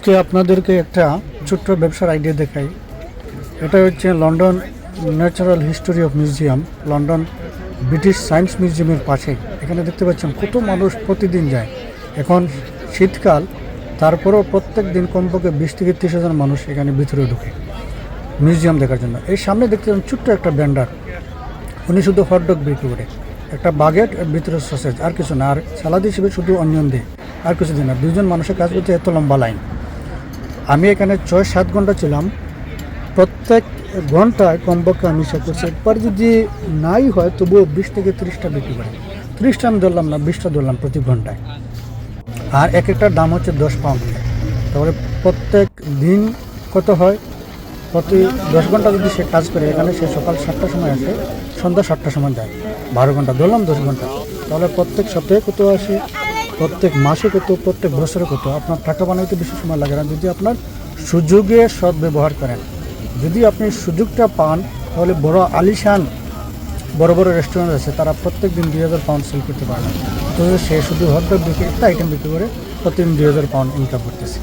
আজকে আপনাদেরকে একটা ছোট্ট ব্যবসার আইডিয়া দেখাই। এটা হচ্ছে London natural history of museum, London British science মিউজিয়ামের পাশে। এখানে দেখতে পাচ্ছেন কত মানুষ প্রতিদিন যায়। এখন শীতকাল, তারপরেও প্রত্যেক দিন কমপক্ষে 20 থেকে 30 হাজার মানুষ এখানে ভিতরে ঢুকে মিউজিয়াম দেখার জন্য। এই সামনে দেখতে পাচ্ছেন ছোট্ট একটা ব্যান্ডার, উনি শুধু হটডগ বিক্রি করে, একটা বাগেট এর ভিতরে সসেজ, আর কিছু না। আর সালাদ হিসেবে শুধু অনিয়ন দেয়, আর কিছু দিন না। 2জন মানুষের কাজ করতে এত লম্বা লাইন। আমি এখানে 6-7 ঘন্টা ছিলাম। প্রত্যেক ঘন্টায় কমপক্ষে আমি হিসাব করছি, একবার যদি নাই হয় তবুও 20 থেকে 30টা বিক্রি করে। 30টা আমি ধরলাম না, 20টা ধরলাম প্রতি ঘন্টায়। আর এক একটার দাম হচ্ছে 10 পাউন্ড। তারপরে প্রত্যেক দিন কত হয়, প্রতি 10 ঘন্টা যদি সে কাজ করে, এখানে সে সকাল 7টার সময় আসে, সন্ধ্যা 7টার সময় যায়। 12 ঘন্টা ধরলাম, 10 ঘন্টা। তাহলে প্রত্যেক সপ্তাহে কত আসে, প্রত্যেক মাসে কত, প্রত্যেক বছরে কত। আপনার টাকা বানাইতে বেশি সময় লাগে না যদি আপনার সুযোগে সদ্ব্যবহার করেন। যদি আপনি সুযোগটা পান, তাহলে বড় আলিশান বড় বড় রেস্টুরেন্ট আছে, তারা প্রত্যেক দিন 2000 পাউন্ড সেল করতে পারে না। তো সে শুধু হটডগ বিক্রি, একটা আইটেম বিক্রি করে প্রতিদিন 2000 পাউন্ড ইনকাম করতেছে।